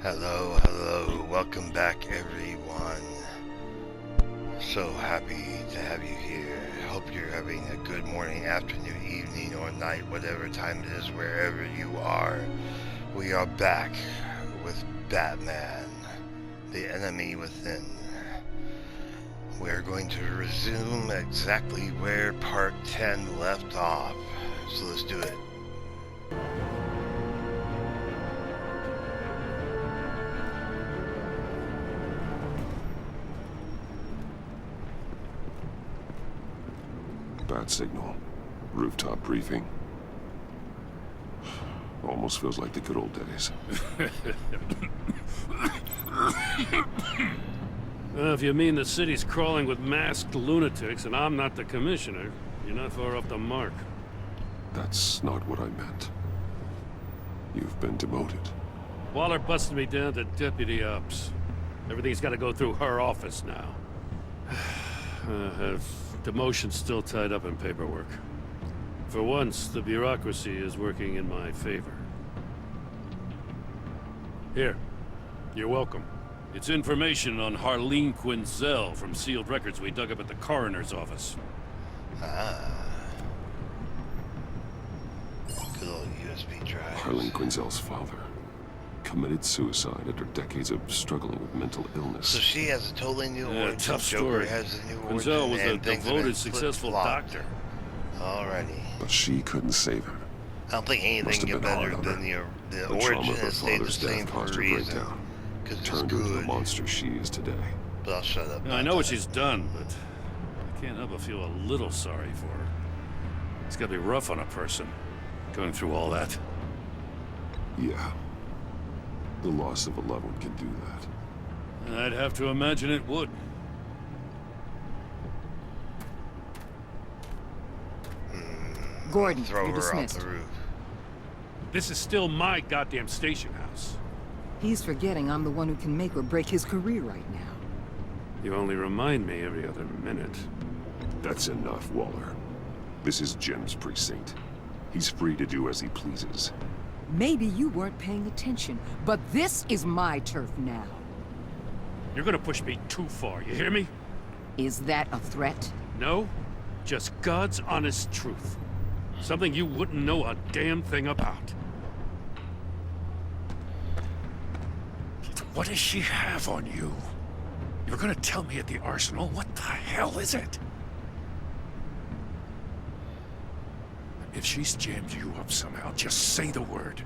Hello, hello, welcome back everyone. So happy to have you here. Hope you're having a good morning, afternoon, evening, or night, whatever time it is, wherever you are. We are back with Batman, the enemy within. We're going to resume exactly where part 10 left off. So let's do it. Bad signal. Rooftop briefing. Almost feels like the good old days. Well, if you mean the city's crawling with masked lunatics and I'm not the commissioner, you're not far off the mark. That's not what I meant. You've been demoted. Waller busted me down to deputy ops. Everything's got to go through her office now. Demotion's still tied up in paperwork. For once, the bureaucracy is working in my favor. Here. You're welcome. It's information on Harleen Quinzel from sealed records we dug up at the coroner's office. Ah. Good old USB drive. Harleen Quinzel's father committed suicide after decades of struggling with mental illness. So she has a totally new origin. Tough Joker story. has a new Quinzel origin, was a and things have devoted, been successful flip-flopped. doctor. Alrighty. But she couldn't save him. I don't think anything Must have get been better hard on than her. the The origin trauma of her has stayed the father's same death for caused a her reason. breakdown. Because it's Turned her into the good. monster she is today. But I'll shut up. I know what she's done, but I can't help but feel a little sorry for her. It's gotta be rough on a person, going through all that. Yeah. The loss of a loved one can do that. I'd have to imagine it would. Gordon, Throw you're her off dismissed. the roof. This is still my goddamn station house. He's forgetting I'm the one who can make or break his career right now. You only remind me every other minute. That's enough, Waller. This is Jim's precinct. He's free to do as he pleases. Maybe you weren't paying attention, but this is my turf now. You're gonna push me too far, you hear me? Is that a threat? No, just God's honest truth. Something you wouldn't know a damn thing about. What does she have on you? You're gonna tell me at the arsenal? What the hell is it? If she's jammed you up somehow, just say the word.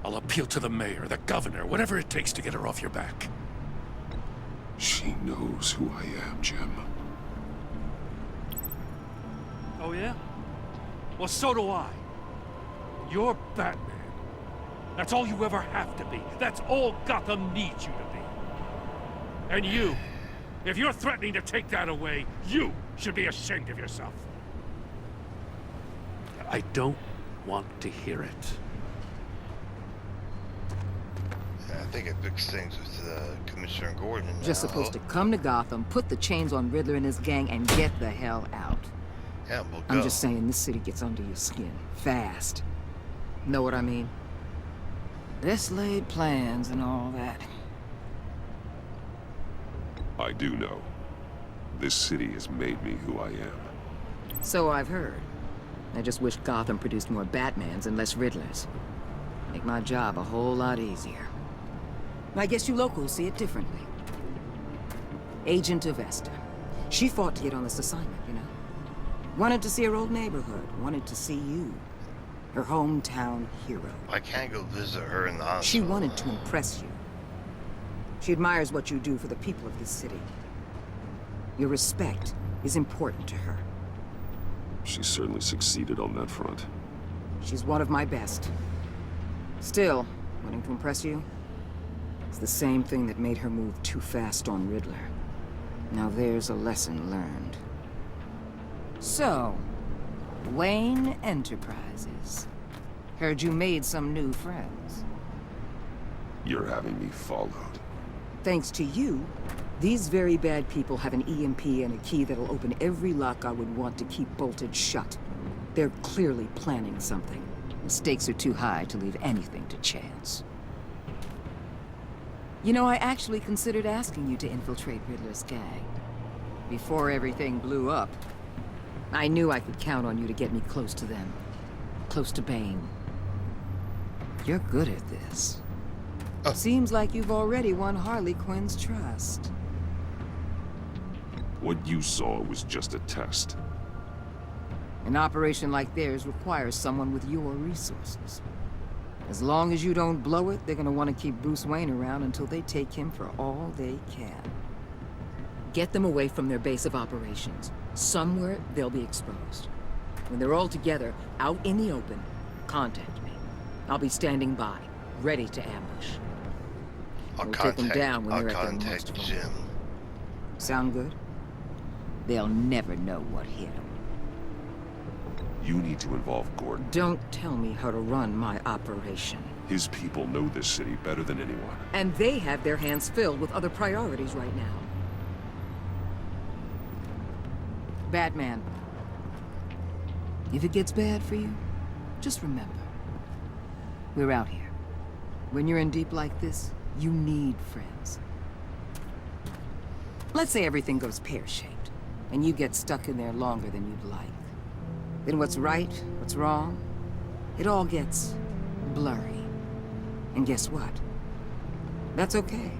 I'll appeal to the mayor, the governor, whatever it takes to get her off your back. She knows who I am, Jim. Oh yeah? Well, so do I. You're Batman. That's all you ever have to be. That's all Gotham needs you to be. And you, if you're threatening to take that away, you should be ashamed of yourself. I don't want to hear it. I think it fixed things with Commissioner Gordon now. Just supposed to come to Gotham, put the chains on Riddler and his gang, and get the hell out. Yeah, we'll go. I'm just saying, this city gets under your skin. Fast. Know what I mean? Best laid plans and all that. I do know. This city has made me who I am. So I've heard. I just wish Gotham produced more Batmans and less Riddlers. Make my job a whole lot easier. I guess you locals see it differently. Agent of Esther. She fought to get on this assignment, you know? Wanted to see her old neighborhood. Wanted to see you. Her hometown hero. I can't go visit her in the hospital. She wanted to impress you. She admires what you do for the people of this city. Your respect is important to her. She certainly succeeded on that front. She's one of my best. Still, wanting to impress you? It's the same thing that made her move too fast on Riddler. Now there's a lesson learned. So, Wayne Enterprises. Heard you made some new friends. You're having me followed. Thanks to you, these very bad people have an EMP and a key that'll open every lock I would want to keep bolted shut. They're clearly planning something. The stakes are too high to leave anything to chance. You know, I actually considered asking you to infiltrate Riddler's gang. Before everything blew up, I knew I could count on you to get me close to them. Close to Bane. You're good at this. Seems like you've already won Harley Quinn's trust. What you saw was just a test. An operation like theirs requires someone with your resources. As long as you don't blow it, they're gonna want to keep Bruce Wayne around until they take him for all they can. Get them away from their base of operations. Somewhere they'll be exposed. When they're all together, out in the open, contact me. I'll be standing by, ready to ambush. I'll We'll take them down when I'll they're at their most contact vulnerable. Jim. Sound good? They'll never know what hit them. You need to involve Gordon. Don't tell me how to run my operation. His people know this city better than anyone. And they have their hands filled with other priorities right now. Batman. If it gets bad for you, just remember. We're out here. When you're in deep like this, you need friends. Let's say everything goes pear-shaped, and you get stuck in there longer than you'd like. Then what's right, what's wrong, it all gets blurry. And guess what? That's okay.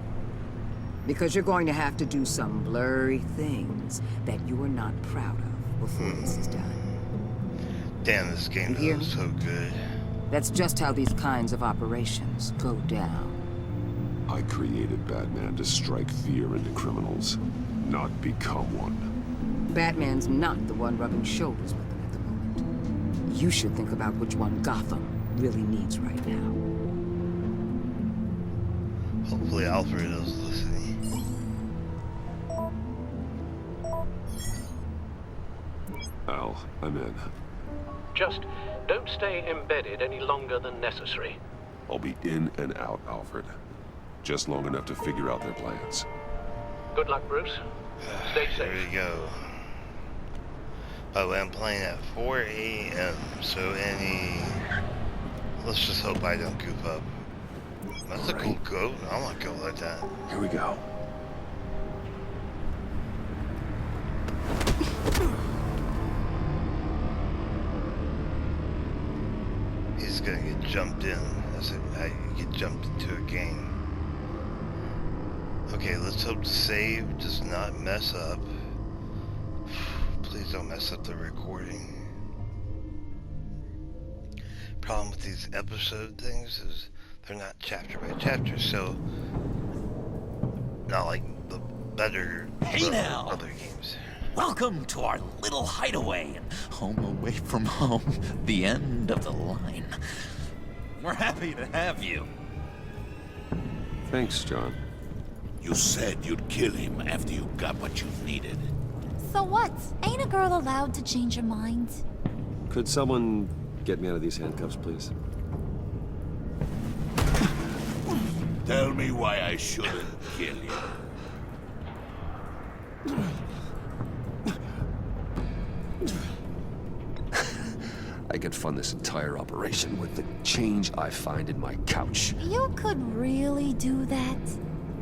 Because you're going to have to do some blurry things that you are not proud of before this is done. Damn, this game You hear is so good. That's just how these kinds of operations go down. I created Batman to strike fear into criminals, not become one. Batman's not the one rubbing shoulders with them at the moment. You should think about which one Gotham really needs right now. Hopefully Alfredo's listening. Al, I'm in. Just don't stay embedded any longer than necessary. I'll be in and out, Alfred. Just long enough to figure out their plans. Good luck, Bruce. Stay There safe. we go. By the way, I'm playing at 4 a.m. So let's just hope I don't goof up. That's a cool goat. I want to go like that. Here we go. He's gonna get jumped in. That's it. How you get jumped into a game. Okay, let's hope the save does not mess up. Please don't mess up the recording. Problem with these episode things is they're not chapter by chapter, so not like the better Hey now. other games. Welcome to our little hideaway and home away from home, the end of the line. We're happy to have you. Thanks, John. You said you'd kill him after you got what you needed. So what? Ain't a girl allowed to change her mind? Could someone get me out of these handcuffs, please? Tell me why I shouldn't kill you. I could fund this entire operation with the change I find in my couch. You could really do that?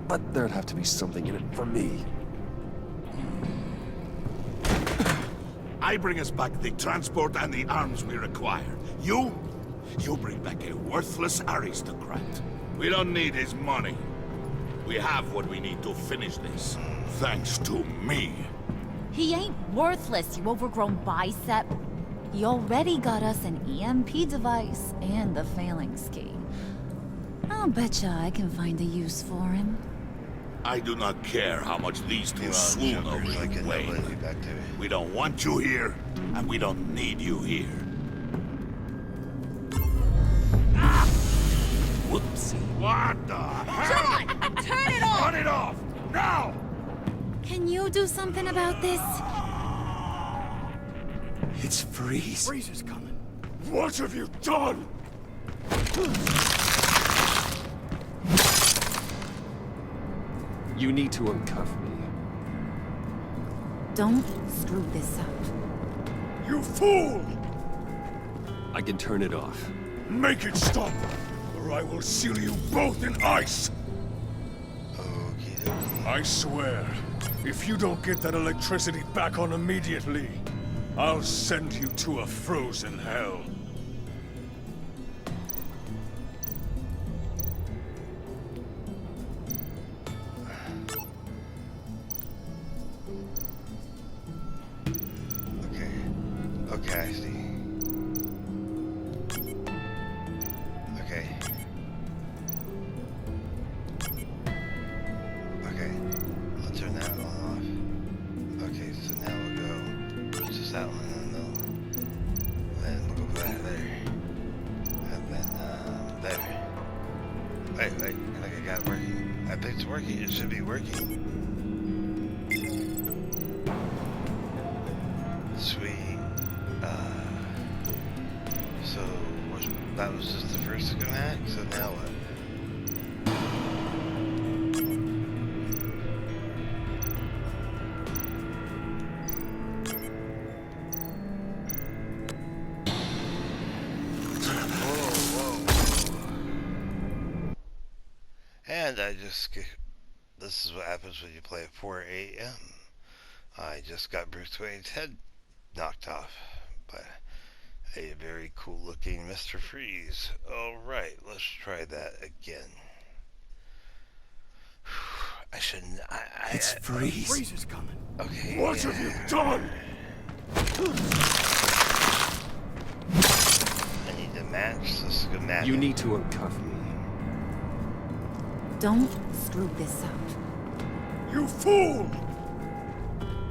But there'd have to be something in it for me. I bring us back the transport and the arms we require. You bring back a worthless aristocrat. We don't need his money. We have what we need to finish this. Thanks to me. He ain't worthless, you overgrown bicep. He already got us an EMP device and the phalanx key. I'll betcha I can find a use for him. I do not care how much these two Meanwhile, swoon over Joker's like you, getting that lady Wayne. back there. We don't want you here, and we don't need you here. Whoopsie. What the hell? John! Turn it off! Cut it off! Now! Can you do something about this? It's Freeze. Freeze is coming. What have you done? You need to uncuff me. Don't screw this up. You fool! I can turn it off. Make it stop, or I will seal you both in ice! I swear, if you don't get that electricity back on immediately, I'll send you to a frozen hell. Okay, I see. Okay. Okay, I'll turn that one off. Okay, so now we'll go just that one in the middle. Then we'll go back there. And then, there. Wait, I think I got it working. I think it's working. It should be working. Sweet. So that was just the first schematic, so now what? Whoa. And I just, this is what happens when you play at 4 a.m. I just got Bruce Wayne's head knocked off by a very cool looking Mr. Freeze. Alright, let's try that again. I shouldn't. It's Freeze. Freeze is coming. Okay. What have you done? I need to match the schematic. You need to uncuff me. Don't screw this up. You fool!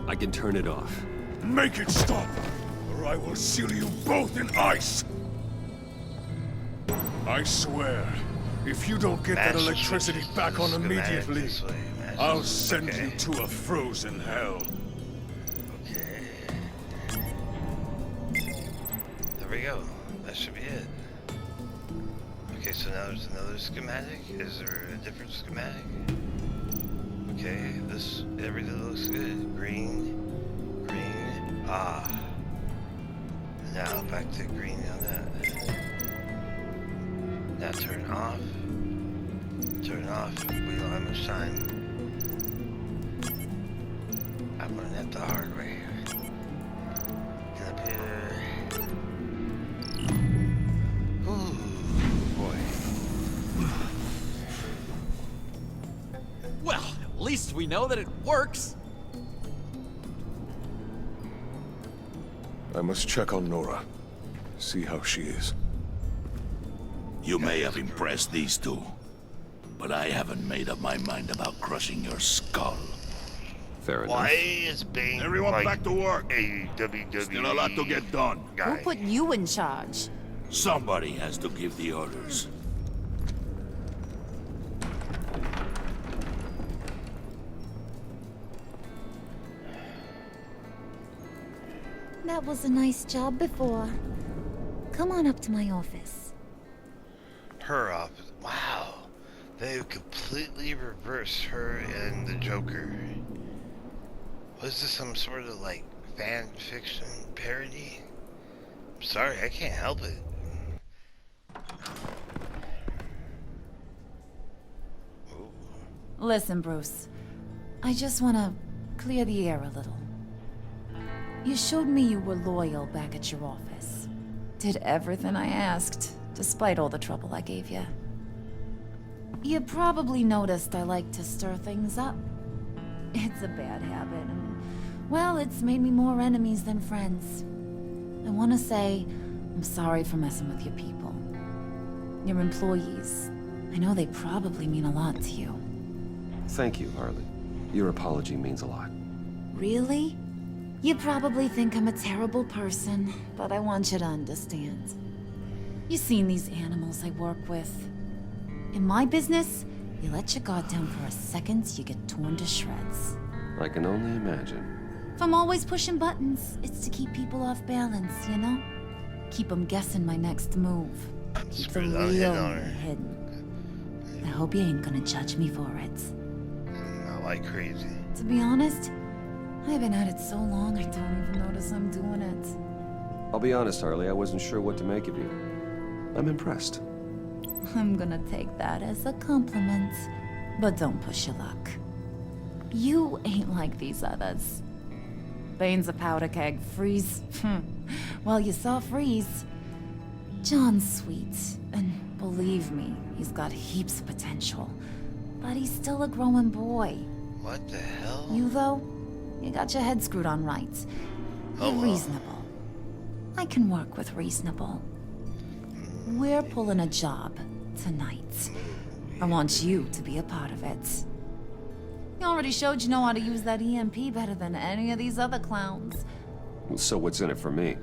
I can turn it off. Make it stop, or I will seal you both in ice! I swear, if you don't get that electricity back on immediately, I'll send you to a frozen hell. Okay. There we go. That should be it. Okay, so now there's another schematic. Is there a different schematic? Okay, this, everything looks good. Green. Ah. Now back to green on that. Now turn off. Turn off. We don't have much time. I'm running at the hard way. Get up here. Ooh, boy. Well, at least we know that it works. I must check on Nora. See how she is. You may have impressed these two, but I haven't made up my mind about crushing your skull. Fair enough. Why is Bane Everyone like back to work. a WWE Still a lot to get done. Who guy? put you in charge? Somebody has to give the orders. That was a nice job before. Come on up to my office. Her office. Wow. They completely reversed her and the Joker. Was this some sort of like fan fiction parody? I'm sorry, I can't help it. Ooh. Listen, Bruce. I just want to clear the air a little. You showed me you were loyal back at your office. Did everything I asked, despite all the trouble I gave you. You probably noticed I like to stir things up. It's a bad habit, and, well, it's made me more enemies than friends. I want to say, I'm sorry for messing with your people. Your employees. I know they probably mean a lot to you. Thank you, Harley. Your apology means a lot. Really? You probably think I'm a terrible person, but I want you to understand. You've seen these animals I work with. In my business, you let your guard down for a second, you get torn to shreds. I can only imagine. If I'm always pushing buttons, it's to keep people off balance, you know? Keep them guessing my next move. Keep the real me hidden. I hope you ain't gonna judge me for it. Not like crazy. To be honest, I've been at it so long I don't even notice I'm doing it. I'll be honest, Harley, I wasn't sure what to make of you. I'm impressed. I'm gonna take that as a compliment, but don't push your luck. You ain't like these others. Bane's a powder keg. Freeze. Well, you saw Freeze. John's sweet, and believe me, he's got heaps of potential. But he's still a growing boy. What the hell? You, though, you got your head screwed on right. You're reasonable. I can work with reasonable. We're pulling a job tonight. I want you to be a part of it. You already showed you know how to use that EMP better than any of these other clowns. So what's in it for me?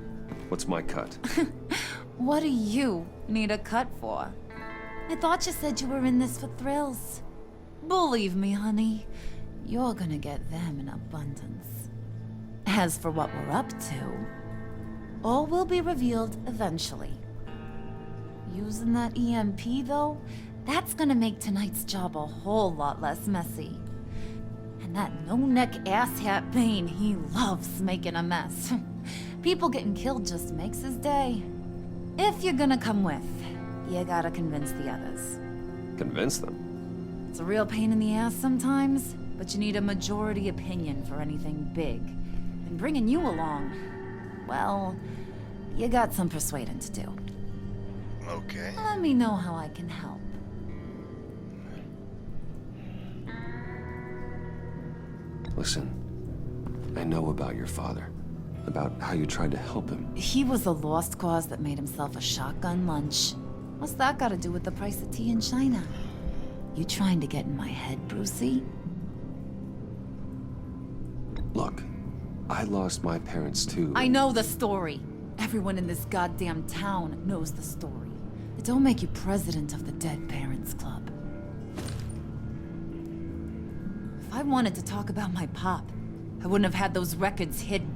What's my cut? What do you need a cut for? I thought you said you were in this for thrills. Believe me, honey, you're gonna get them in abundance. As for what we're up to, all will be revealed eventually. Using that EMP, though, that's gonna make tonight's job a whole lot less messy. And that no-neck asshat Bane, he loves making a mess. People getting killed just makes his day. If you're gonna come with, you gotta convince the others. Convince them? It's a real pain in the ass sometimes, but you need a majority opinion for anything big. And bringing you along, well, you got some persuading to do. Okay. Let me know how I can help. Listen, I know about your father. About how you tried to help him. He was a lost cause that made himself a shotgun lunch. What's that got to do with the price of tea in China? You trying to get in my head, Brucey? Look, I lost my parents too. I know the story. Everyone in this goddamn town knows the story. It don't make you president of the Dead Parents Club. If I wanted to talk about my pop, I wouldn't have had those records hidden.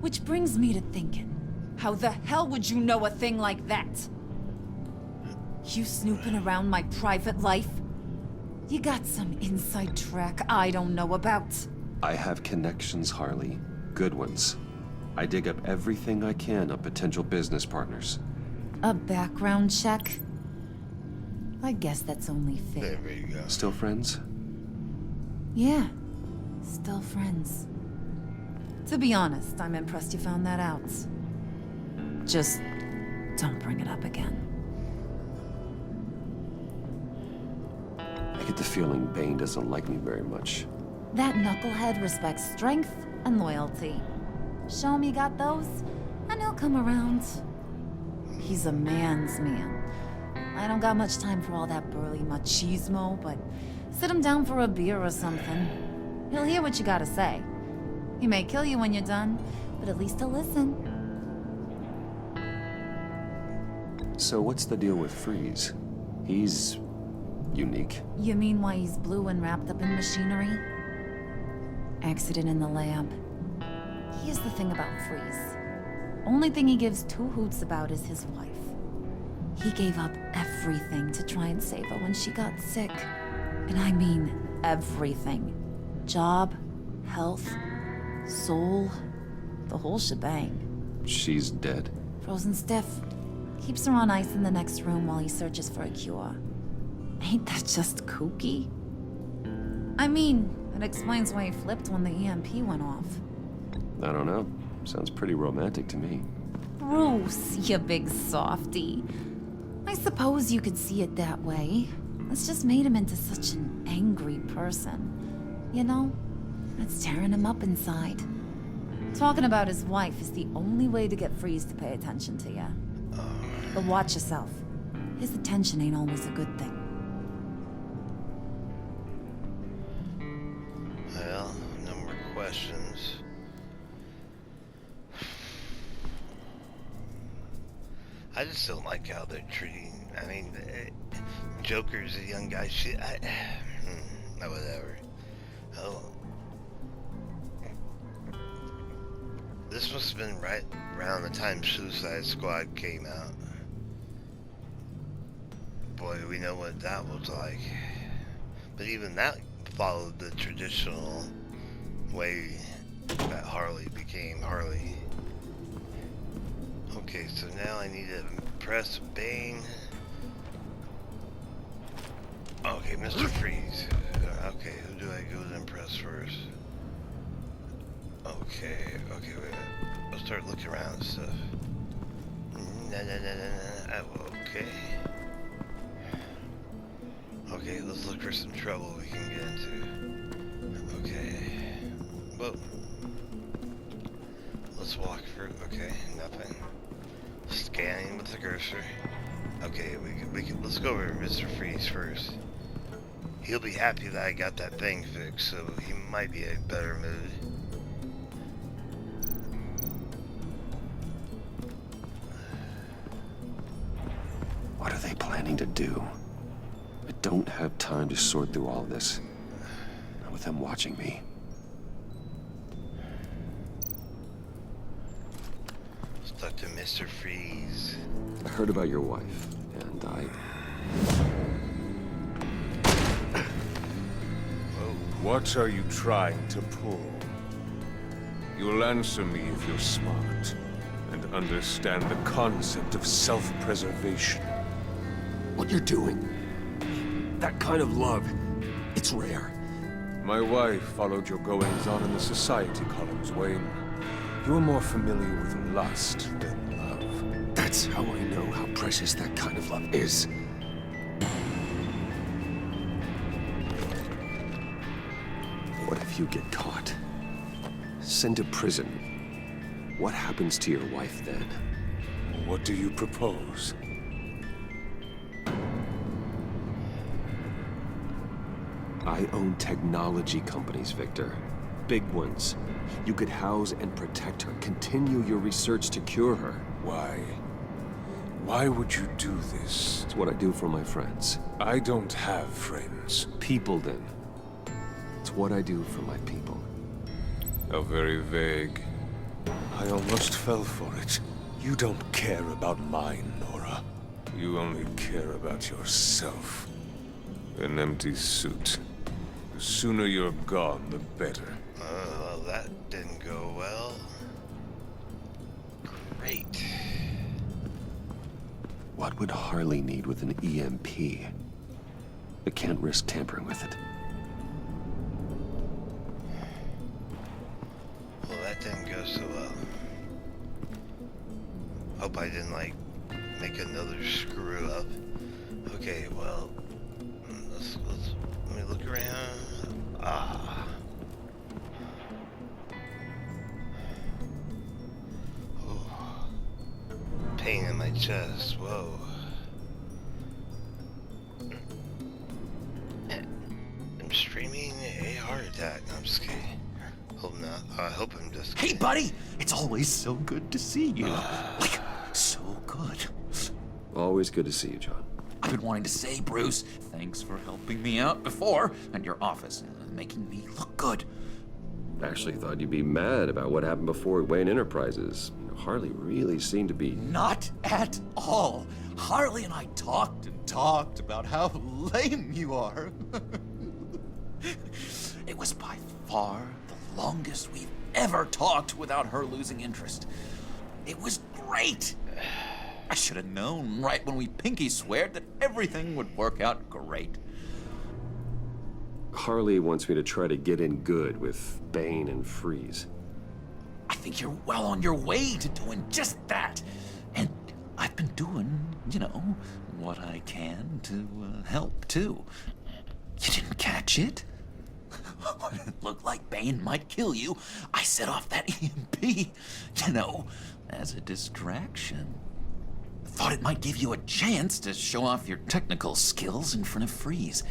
Which brings me to thinking, how the hell would you know a thing like that? You snooping around my private life? You got some inside track I don't know about. I have connections, Harley. Good ones. I dig up everything I can of potential business partners. A background check? I guess that's only fair. There you go. Still friends? Yeah, still friends. To be honest, I'm impressed you found that out. Just don't bring it up again. I get the feeling Bane doesn't like me very much. That knucklehead respects strength and loyalty. Show him you got those, and he'll come around. He's a man's man. I don't got much time for all that burly machismo, but sit him down for a beer or something. He'll hear what you gotta say. He may kill you when you're done, but at least he'll listen. So what's the deal with Freeze? He's unique. You mean why he's blue and wrapped up in machinery? Accident in the lab. Here's the thing about Freeze. Only thing he gives two hoots about is his wife. He gave up everything to try and save her when she got sick. And I mean everything. Job, health, soul, the whole shebang. She's dead. Frozen stiff. Keeps her on ice in the next room while he searches for a cure. Ain't that just kooky? I mean, it explains why he flipped when the EMP went off. I don't know. Sounds pretty romantic to me. Bruce, you big softy. I suppose you could see it that way. It's just made him into such an angry person. You know? It's tearing him up inside. Talking about his wife is the only way to get Freeze to pay attention to you. But watch yourself. His attention ain't always a good thing. Well, no more questions. I just don't like how they're treating. I mean, Joker's a young guy. Shit. Whatever. Oh. This must have been right around the time Suicide Squad came out. Boy, we know what that was like. But even that followed the traditional way that Harley became Harley. Okay, so now I need to impress Bane. Okay, Mr. Freeze. Okay, who do I go to impress? chest first. Okay, wait a minute. I'll start looking around and stuff. Okay. Okay, let's look for some trouble we can get into. Okay. Well, let's walk through. Okay, nothing. Scanning with the cursor. Okay, let's go over to Mr. Freeze first. He'll be happy that I got that thing fixed, so he might be in a better mood. What are they planning to do? I don't have time to sort through all this. Not with them watching me. Stuck to Mr. Freeze. I heard about your wife, and What are you trying to pull? You'll answer me if you're smart and understand the concept of self-preservation. What you're doing, that kind of love, it's rare. My wife followed your goings-on in the society columns, Wayne. You're more familiar with lust than love. That's how I know how precious that kind of love is. What if you get caught? Sent to prison. What happens to your wife then? What do you propose? I own technology companies, Victor. Big ones. You could house and protect her. Continue your research to cure her. Why? Why would you do this? It's what I do for my friends. I don't have friends. People, then. It's what I do for my people. How very vague. I almost fell for it. You don't care about mine, Nora. You only care about yourself. An empty suit. The sooner you're gone, the better. Well, that didn't go well. Great. What would Harley need with an EMP? I can't risk tampering with it. Well, that didn't go so well. Hope I didn't, like, make another screw up. Okay, well, let me look around. Ah. Oh. Pain in my chest, whoa. I'm streaming a heart attack. No, I'm just kidding. Hope not. I hope I'm just kidding. Hey, buddy! It's always so good to see you. Like, so good. Always good to see you, John. I've been wanting to say, Bruce, thanks for helping me out before at your office and making me look good. Actually thought you'd be mad about what happened before Wayne Enterprises. Harley really seemed to be... Not at all. Harley and I talked and talked about how lame you are. It was by far the longest we've ever talked without her losing interest. It was great. I should have known right when we pinky sweared that everything would work out great. Harley wants me to try to get in good with Bane and Freeze. I think you're well on your way to doing just that. And I've been doing, you know, what I can to help, too. You didn't catch it? When it looked like Bane might kill you, I set off that EMP, you know, as a distraction. Thought it might give you a chance to show off your technical skills in front of Freeze.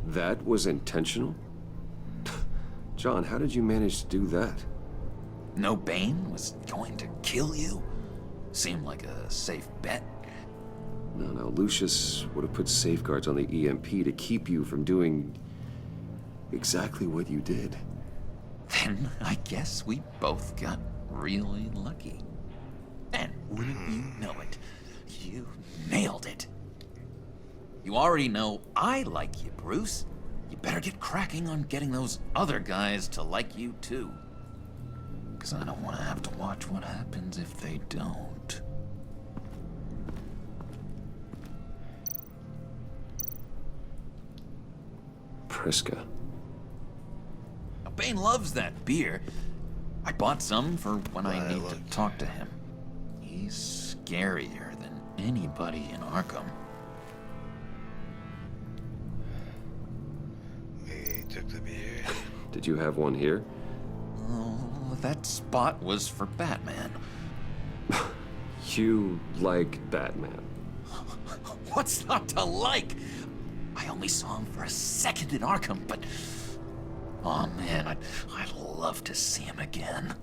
That was intentional? John, how did you manage to do that? No, Bane was going to kill you? Seemed like a safe bet. No, Lucius would have put safeguards on the EMP to keep you from doing exactly what you did. Then I guess we both got really lucky. And wouldn't you know it, you nailed it. You already know I like you, Bruce. You better get cracking on getting those other guys to like you, too. Because I don't want to have to watch what happens if they don't. Priska. Bane loves that beer. I bought some for when I need to talk to him. He's scarier than anybody in Arkham. We took the beer. Did you have one here? Oh, that spot was for Batman. You like Batman? What's not to like? I only saw him for a second in Arkham, but... oh man, I'd love to see him again.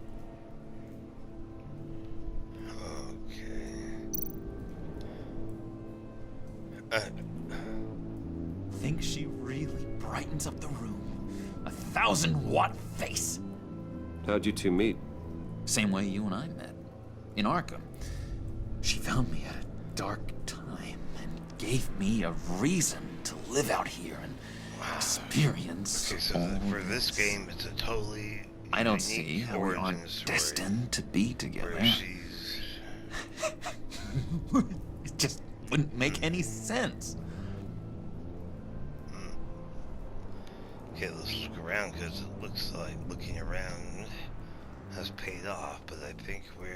Okay. Think she really brightens up the room. 1,000-watt face. How'd you two meet? Same way you and I met. In Arkham. She found me at a dark time and gave me a reason to live out here and experience. Okay, so for this game, it's a totally I don't see how we aren't story destined to be together. where she's... It just wouldn't make any sense. Okay, let's look around, because it looks like looking around has paid off, but I think we're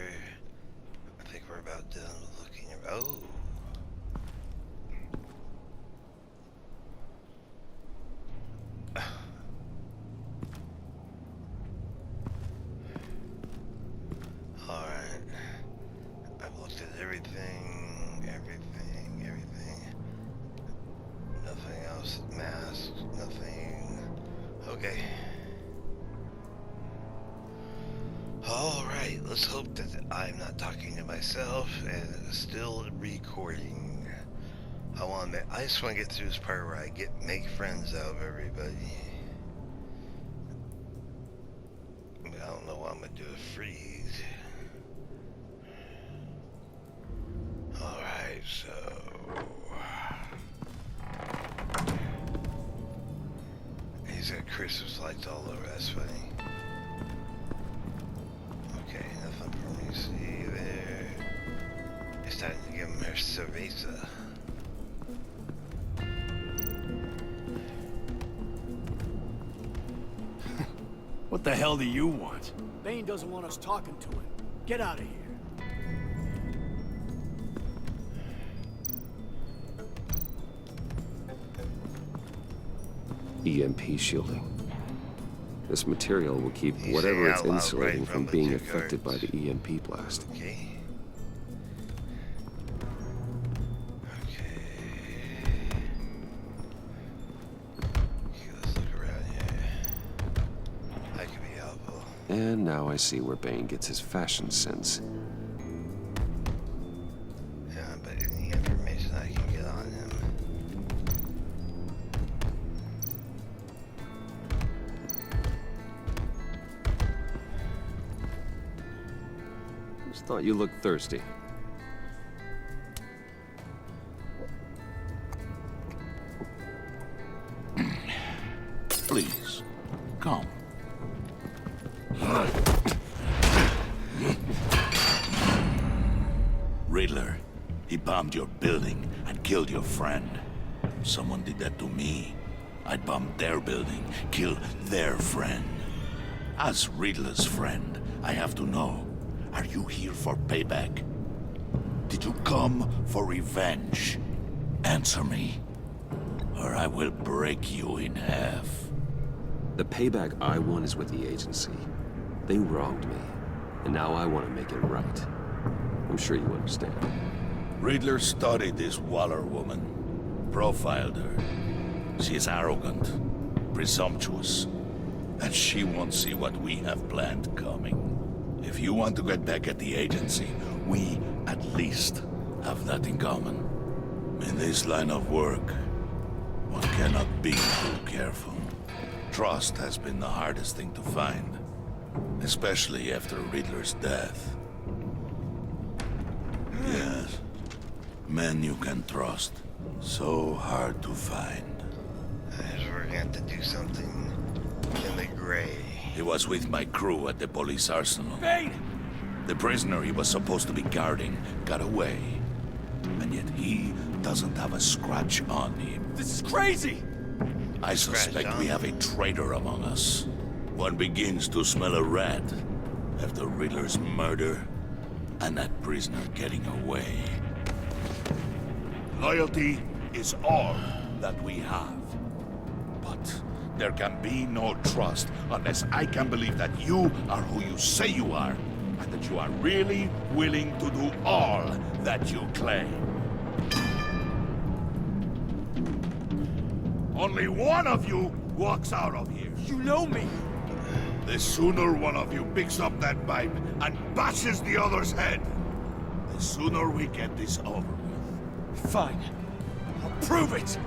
about done with looking around. Oh. Alright. I've looked at everything. Nothing else. Mask. Nothing. Okay. Alright, let's hope that I'm not talking to myself and it's still recording. I just want to get through this part where I make friends out of everybody. I don't know why I'm gonna do a freeze. Alright, so he's got Christmas lights all over, that's funny. Okay, nothing for me to see there. It's time to give him her cerveza. What the hell do you want? Bane doesn't want us talking to him. Get out of here. EMP shielding. This material will keep whatever it's insulating from being affected by the EMP blast. Okay. Let's look around here. That could be helpful. And now I see where Bane gets his fashion sense. Yeah, but any information I can get on him. Just thought you looked thirsty. Please, come. Riddler, he bombed your building and killed your friend. Someone did that to me. I'd bomb their building, kill their friend. As Riddler's friend, I have to know, are you here for payback? Did you come for revenge? Answer me, or I will break you in half. The payback I want is with the agency. They wronged me, and now I want to make it right. I'm sure you understand. Riddler studied this Waller woman, profiled her. She is arrogant, presumptuous, and she won't see what we have planned coming. If you want to get back at the agency, we at least have that in common. In this line of work, one cannot be too careful. Trust has been the hardest thing to find, especially after Riddler's death. Yes, men you can trust, so hard to find. We're gonna have to do something in the gray. He was with my crew at the police arsenal. Bane! The prisoner he was supposed to be guarding got away. And yet he doesn't have a scratch on him. This is crazy! I suspect we have a traitor among us. One begins to smell a rat after Riddler's murder and that prisoner getting away. Loyalty is all that we have. But there can be no trust unless I can believe that you are who you say you are, and that you are really willing to do all that you claim. Only one of you walks out of here. You know me. The sooner one of you picks up that pipe and bashes the other's head, the sooner we get this over with. Fine. I'll prove it.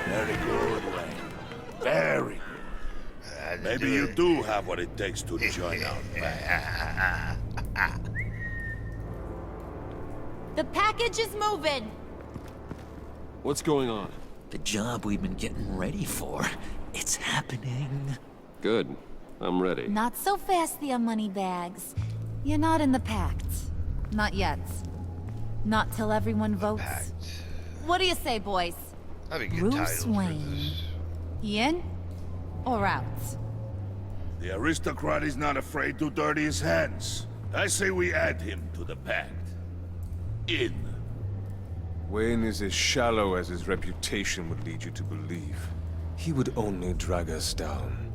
Very good, Wayne. Very good. Maybe you do have what it takes to join our band. The package is moving. What's going on? The job we've been getting ready for. It's happening. Good. I'm ready. Not so fast, the moneybags. You're not in the pact. Not yet. Not till everyone votes. Pact. What do you say, boys? That'd be a good Bruce title for Wayne. this. In or out? The aristocrat is not afraid to dirty his hands. I say we add him to the pact. In. Wayne is as shallow as his reputation would lead you to believe. He would only drag us down.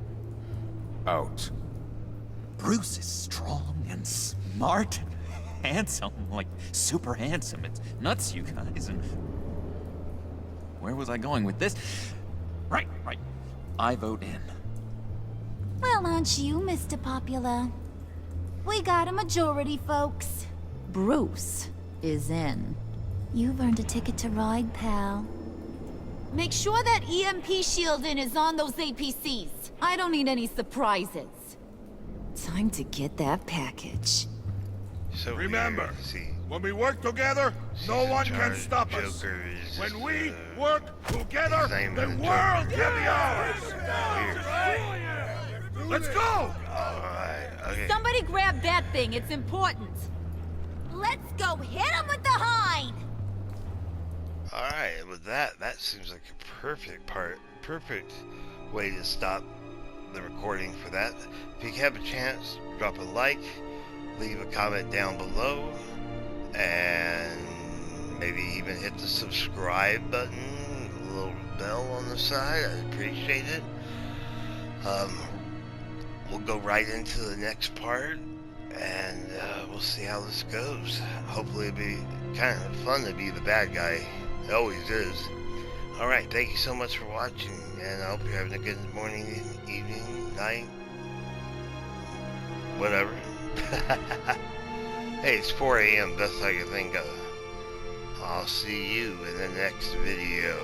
Out. Bruce is strong and smart and handsome, like super handsome. It's nuts, you guys. And where was I going with this? Right. I vote in. Well, aren't you, Mr. Popular? We got a majority, folks. Bruce is in. You've earned a ticket to ride, pal. Make sure that EMP shielding is on those APCs. I don't need any surprises. Time to get that package. So Remember, weird. See, when we work together, no one can Charge, stop us. Joker is When just, we work together, same the as the world Joker. can be ours. Weird. Let's go! Alright, okay. Somebody grab that thing, it's important. Let's go hit him with the hind! Alright, with that seems like a perfect way to stop the recording for that. If you have a chance, drop a like, leave a comment down below, and maybe even hit the subscribe button, a little bell on the side. I'd appreciate it. We'll go right into the next part, and we'll see how this goes. Hopefully it'll be kind of fun to be the bad guy. It always is. Alright, thank you so much for watching, and I hope you're having a good morning, evening, night, whatever. Hey, it's 4 a.m. Best I can think of. I'll see you in the next video.